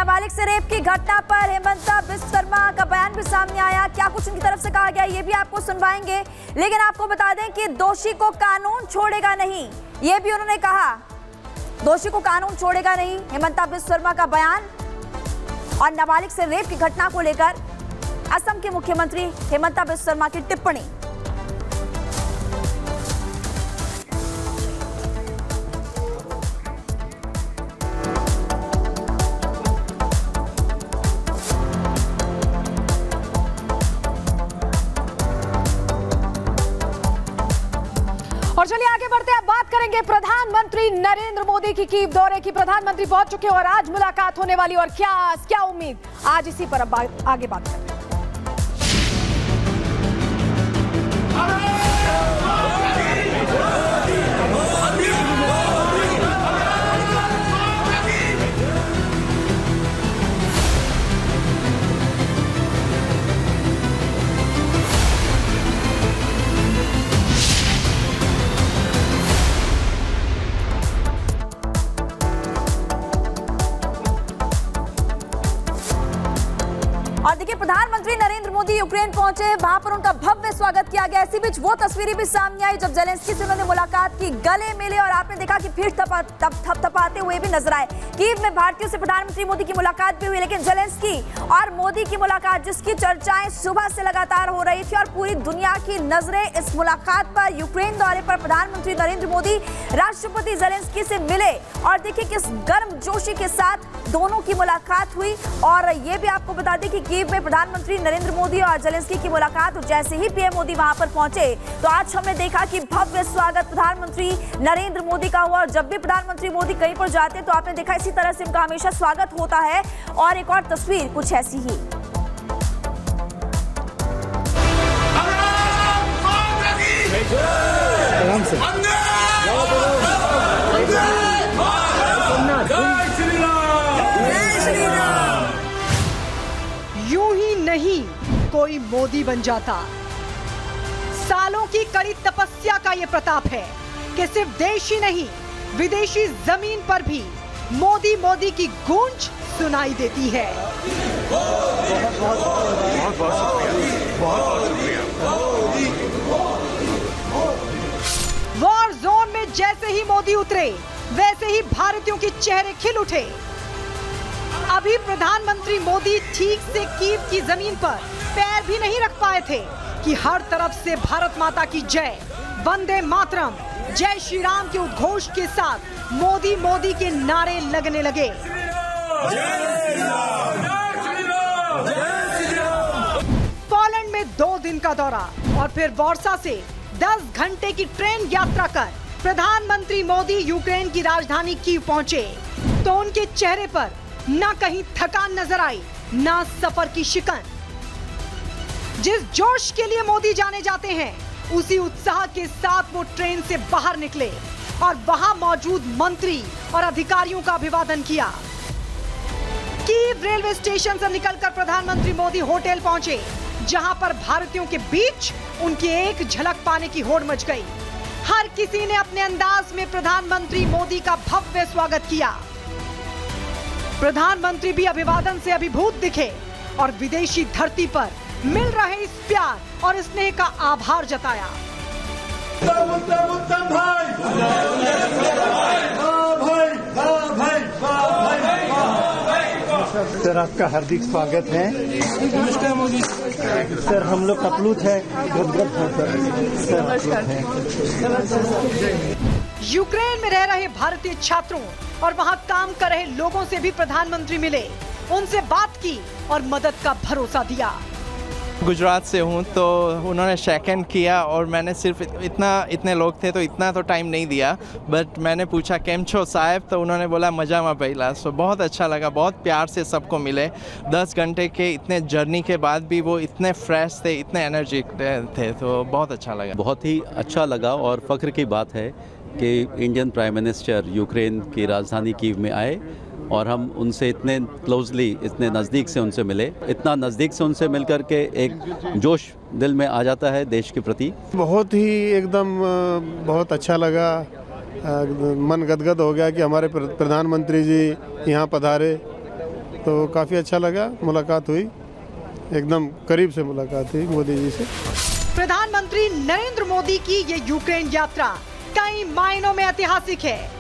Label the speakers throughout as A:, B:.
A: नाबालिग से रेप की घटना पर हेमंता बिस्व शर्मा का बयान भी सामने आया। क्या कुछ उनकी तरफ से कहा गया ये भी आपको सुनवाएंगे, लेकिन आपको बता दें कि दोषी को कानून छोड़ेगा नहीं, ये भी उन्होंने कहा। दोषी को कानून छोड़ेगा नहीं, हेमंता बिस्व शर्मा का बयान। और नाबालिग से रेप की घटना को लेकर असम के मुख्यमंत्री हेमंता बिस्व शर्मा की टिप्पणी।
B: और चलिए आगे बढ़ते हैं, अब बात करेंगे प्रधानमंत्री नरेंद्र मोदी की कीव दौरे की। प्रधानमंत्री पहुंच चुके और आज मुलाकात होने वाली, और क्या उम्मीद, आज इसी पर अब आगे बात करें।
A: और देखिए, प्रधानमंत्री नरेंद्र मोदी यूक्रेन पहुंचे, वहां पर उनका भव्य स्वागत किया गया। इसी बीच वो तस्वीरें भी सामने आई जब जेलेंस्की से उन्होंने मुलाकात की, गले मिले और आपने देखा कि फिर थपथपाते हुए भी नजर आए। कीव में भारतीयों से प्रधानमंत्री मोदी की मुलाकात भी हुई, लेकिन जेलेंस्की और मोदी की मुलाकात, जिसकी चर्चाएं सुबह से लगातार हो रही थी और पूरी दुनिया की नजरें इस मुलाकात पर, यूक्रेन दौरे पर प्रधानमंत्री नरेंद्र मोदी राष्ट्रपति जेलेंस्की से मिले और देखिए किस गर्मजोशी के साथ दोनों की मुलाकात हुई। और ये भी आपको बता दें कि कीव में प्रधानमंत्री नरेंद्र मोदी और जेलेंस्की की मुलाकात, जैसे ही पीएम मोदी वहां पर पहुंचे तो आज हमने देखा कि भव्य स्वागत प्रधानमंत्री नरेंद्र मोदी का हुआ। और जब भी प्रधानमंत्री मोदी कहीं पर जाते हैं तो आपने देखा इसी तरह से उनका हमेशा स्वागत होता है। और एक और तस्वीर कुछ ऐसी ही।
B: यूं ही नहीं कोई मोदी बन जाता। सालों की कड़ी तपस्या का ये प्रताप है कि सिर्फ देश ही नहीं, विदेशी जमीन पर भी मोदी मोदी की गूंज सुनाई देती है। वॉर जोन में जैसे ही मोदी उतरे, वैसे ही भारतीयों के चेहरे खिल उठे। अभी प्रधानमंत्री मोदी ठीक से कीव की जमीन पर पैर भी नहीं रख पाए थे कि हर तरफ से भारत माता की जय, वंदे मातरम, जय श्री राम के उद्घोष के साथ मोदी मोदी के नारे लगने लगे। पोलैंड में 2 दिन का दौरा और फिर वार्सा से 10 घंटे की ट्रेन यात्रा कर प्रधानमंत्री मोदी यूक्रेन की राजधानी कीव पहुंचे तो उनके चेहरे पर ना कहीं थकान नजर आई, ना सफर की शिकन। जिस जोश के लिए मोदी जाने जाते हैं, उसी उत्साह के साथ वो ट्रेन से बाहर निकले और वहां मौजूद मंत्री और अधिकारियों का अभिवादन किया। कीव रेलवे स्टेशन से निकलकर प्रधानमंत्री मोदी होटल पहुंचे, जहां पर भारतीयों के बीच उनकी एक झलक पाने की होड़ मच गई। हर किसी ने अपने अंदाज में प्रधानमंत्री मोदी का भव्य स्वागत किया। प्रधानमंत्री भी अभिवादन से अभिभूत दिखे और विदेशी धरती पर मिल रहे इस प्यार और स्नेह का आभार जताया।
C: सर, आपका हार्दिक स्वागत है। सर, हम लोग कपलूत है,
B: यूक्रेन में रह रहे भारतीय छात्रों और वहां काम कर रहे लोगों से भी प्रधानमंत्री मिले, उनसे बात की और मदद का भरोसा दिया।
D: गुजरात से हूँ तो उन्होंने शेक हैंड किया और मैंने सिर्फ इतने लोग थे तो इतना तो टाइम नहीं दिया, बट मैंने पूछा केम छो साहब, तो उन्होंने बोला मजा में पहला। सो बहुत अच्छा लगा, बहुत प्यार से सबको मिले। 10 घंटे के इतने जर्नी के बाद भी वो इतने फ्रेश थे, इतने एनर्जिक थे, तो बहुत अच्छा लगा।
E: बहुत ही अच्छा लगा और फ़ख्र की बात है कि इंडियन प्राइम मिनिस्टर यूक्रेन की राजधानी कीव में आए और हम उनसे इतने क्लोजली, इतने नज़दीक से उनसे मिले। इतना नज़दीक से उनसे मिलकर के एक जोश दिल में आ जाता है देश के प्रति।
C: बहुत ही एकदम बहुत अच्छा लगा, मन गदगद हो गया कि हमारे प्रधानमंत्री जी यहाँ पधारे तो काफ़ी अच्छा लगा, मुलाकात हुई, एकदम करीब से मुलाकात हुई मोदी जी से।
B: प्रधानमंत्री नरेंद्र मोदी की ये यूक्रेन यात्रा कई मायनों में ऐतिहासिक है,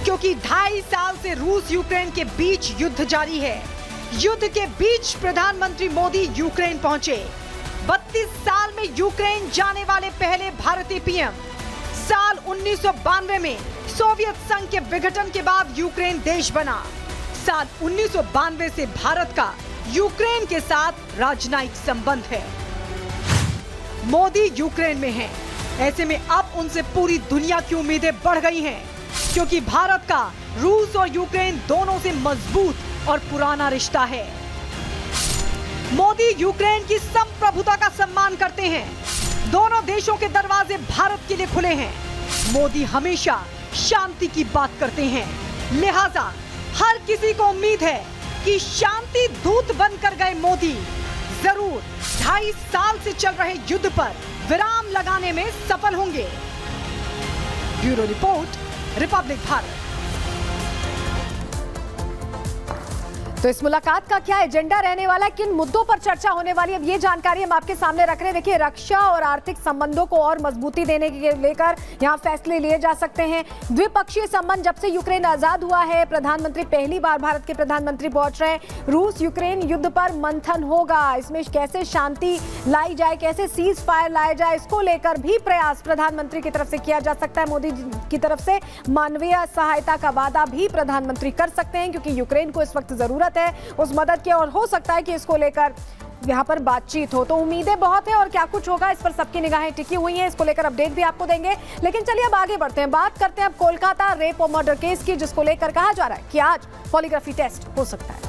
B: क्योंकि 2.5 साल से रूस यूक्रेन के बीच युद्ध जारी है। युद्ध के बीच प्रधानमंत्री मोदी यूक्रेन पहुंचे। 32 साल में यूक्रेन जाने वाले पहले भारतीय पीएम। साल 1992 में सोवियत संघ के विघटन के बाद यूक्रेन देश बना। साल 1992 से भारत का यूक्रेन के साथ राजनयिक संबंध है। मोदी यूक्रेन में हैं। ऐसे में अब उनसे पूरी दुनिया की उम्मीदें बढ़ गई हैं, क्योंकि भारत का रूस और यूक्रेन दोनों से मजबूत और पुराना रिश्ता है। मोदी यूक्रेन की संप्रभुता का सम्मान करते हैं। दोनों देशों के दरवाजे भारत के लिए खुले हैं। मोदी हमेशा शांति की बात करते हैं, लिहाजा हर किसी को उम्मीद है कि शांति दूत बनकर गए मोदी जरूर 2.5 साल से चल रहे युद्ध पर विराम लगाने में सफल होंगे। Bureau report, Republic Bharat.
F: तो इस मुलाकात का क्या एजेंडा रहने वाला है, किन मुद्दों पर चर्चा होने वाली है, अब ये जानकारी हम आपके सामने रख रहे हैं। देखिए, रक्षा और आर्थिक संबंधों को और मजबूती देने के लेकर यहाँ फैसले लिए जा सकते हैं। द्विपक्षीय संबंध, जब से यूक्रेन आजाद हुआ है, प्रधानमंत्री पहली बार भारत के प्रधानमंत्री पहुंच रहे हैं। रूस यूक्रेन युद्ध पर मंथन होगा, इसमें कैसे शांति लाई जाए, कैसे सीज फायर लाया जाए, इसको लेकर भी प्रयास प्रधानमंत्री की तरफ से किया जा सकता है। मोदी की तरफ से मानवीय सहायता का वादा भी प्रधानमंत्री कर सकते हैं, क्योंकि यूक्रेन को इस वक्त जरूरत है उस मदद की, और हो सकता है कि इसको लेकर यहाँ पर बातचीत हो। तो उम्मीदें बहुत है और क्या कुछ होगा इस पर सबकी निगाहें टिकी हुई हैं। इसको लेकर अपडेट भी आपको देंगे। लेकिन चलिए अब आगे बढ़ते हैं, बात करते हैं अब कोलकाता रेप और मर्डर केस की, जिसको लेकर कहा जा रहा है कि आज पॉलीग्राफी टेस्ट हो सकता है।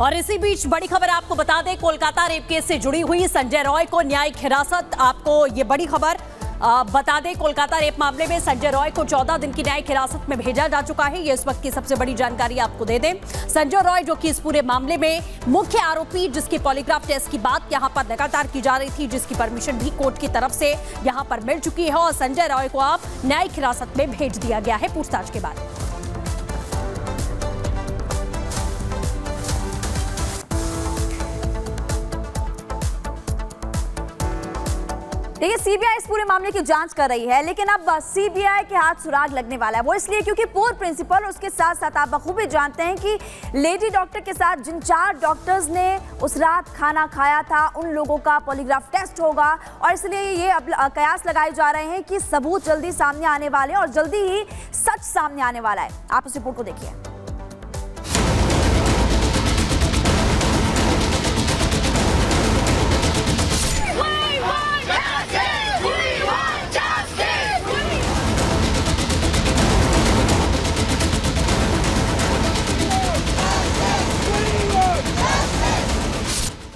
G: और इसी बीच बड़ी खबर आपको बता दें, कोलकाता रेप केस से जुड़ी हुई संजय रॉय को न्यायिक हिरासत। आपको ये बड़ी खबर बता दें, कोलकाता रेप मामले में संजय रॉय को 14 दिन की न्यायिक हिरासत में भेजा जा चुका है। ये इस वक्त की सबसे बड़ी जानकारी आपको दे दें। संजय रॉय, जो कि इस पूरे मामले में मुख्य आरोपी, जिसकी पॉलीग्राफ टेस्ट की बात यहां पर लगातार की जा रही थी, जिसकी परमिशन भी कोर्ट की तरफ से यहां पर मिल चुकी है, और संजय रॉय को अब न्यायिक हिरासत में भेज दिया गया है पूछताछ के बाद।
A: देखिए, सीबीआई इस पूरे मामले की जांच कर रही है, लेकिन अब सीबीआई के हाथ सुराग लगने वाला है। वो इसलिए क्योंकि पूर्व प्रिंसिपल, उसके साथ साथ आप बखूबी जानते हैं कि लेडी डॉक्टर के साथ जिन 4 डॉक्टर्स ने उस रात खाना खाया था, उन लोगों का पॉलीग्राफ टेस्ट होगा, और इसलिए ये अब कयास लगाए जा रहे हैं कि सबूत जल्दी सामने आने वाले हैं और जल्दी ही सच सामने आने वाला है। आप उस रिपोर्ट को देखिए।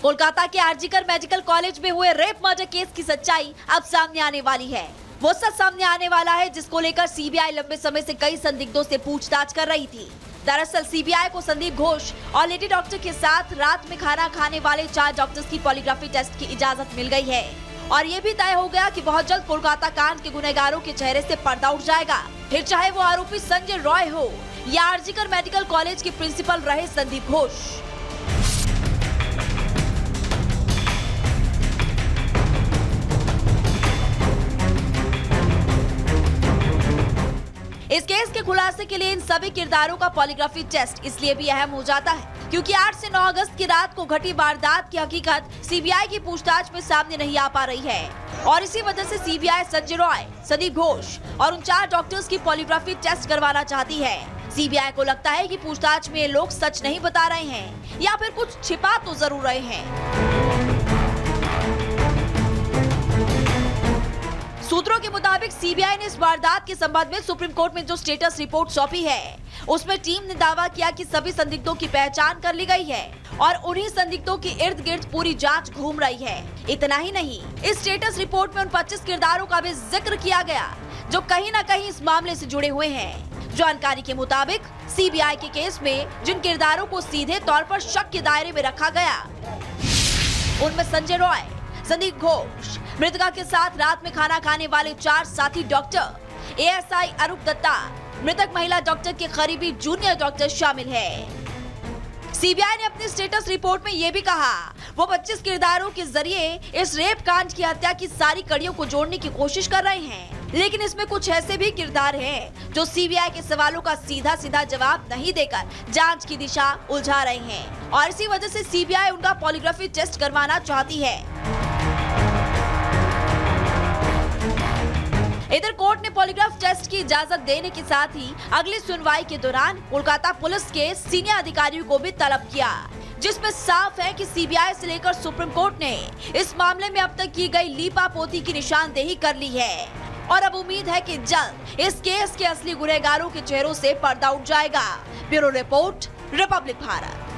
H: कोलकाता के आरजीकर मेडिकल कॉलेज में हुए रेप मर्डर केस की सच्चाई अब सामने आने वाली है। वो सच सामने आने वाला है जिसको लेकर सीबीआई लंबे समय से कई संदिग्धों से पूछताछ कर रही थी। दरअसल सीबीआई को संदीप घोष और लेडी डॉक्टर के साथ रात में खाना खाने वाले 4 डॉक्टर्स की पॉलीग्राफी टेस्ट की इजाजत मिल गई है, और ये भी तय हो गया कि बहुत जल्द कोलकाता कांड के गुनहगारों के चेहरे से पर्दा उठ जाएगा, फिर चाहे वो आरोपी संजय रॉय हो या आरजीकर मेडिकल कॉलेज के प्रिंसिपल रहे संदीप घोष। इस केस के खुलासे के लिए इन सभी किरदारों का पॉलीग्राफी टेस्ट इसलिए भी अहम हो जाता है क्योंकि 8 से 9 अगस्त की रात को घटी वारदात की हकीकत सीबीआई की पूछताछ में सामने नहीं आ पा रही है, और इसी वजह से सीबीआई संजय रॉय, संदीप घोष और उन 4 डॉक्टर्स की पॉलीग्राफी टेस्ट करवाना चाहती है। सीबीआई को लगता है कि पूछताछ में ये लोग सच नहीं बता रहे हैं या फिर कुछ छिपा तो जरूर रहे हैं। सूत्रों के मुताबिक सीबीआई ने इस वारदात के संबंध में सुप्रीम कोर्ट में जो स्टेटस रिपोर्ट सौंपी है, उसमें टीम ने दावा किया कि सभी संदिग्धों की पहचान कर ली गई है और उन्हीं संदिग्धों के इर्द गिर्द पूरी जांच घूम रही है। इतना ही नहीं, इस स्टेटस रिपोर्ट में उन 25 किरदारों का भी जिक्र किया गया जो कहीं न कहीं इस मामले से जुड़े हुए हैं। जानकारी के मुताबिक सीबीआई के केस में जिन किरदारों को सीधे तौर पर शक के दायरे में रखा गया उनमें संजय रॉय, संदीप घोष, मृतका के साथ रात में खाना खाने वाले 4 साथी डॉक्टर, एएसआई अरूप दत्ता, मृतक महिला डॉक्टर के करीबी जूनियर डॉक्टर शामिल है। सीबीआई ने अपनी स्टेटस रिपोर्ट में यह भी कहा वो 25 किरदारों के जरिए इस रेप कांड की हत्या की सारी कड़ियों को जोड़ने की कोशिश कर रहे हैं, लेकिन इसमें कुछ ऐसे भी किरदार हैं जो सीबीआई के सवालों का सीधा सीधा जवाब नहीं देकर जांच की दिशा उलझा रहे हैं और इसी वजह से सीबीआई उनका पॉलीग्राफी टेस्ट करवाना चाहती है। इधर कोर्ट ने पॉलीग्राफ टेस्ट की इजाजत देने के साथ ही अगली सुनवाई के दौरान कोलकाता पुलिस के सीनियर अधिकारियों को भी तलब किया, जिसमें साफ है कि सीबीआई से लेकर सुप्रीम कोर्ट ने इस मामले में अब तक की गई लीपापोती की निशानदेही कर ली है और अब उम्मीद है कि जल्द इस केस के असली गुनहगारों के चेहरों से पर्दा उठ जाएगा। Bureau report, Republic Bharat.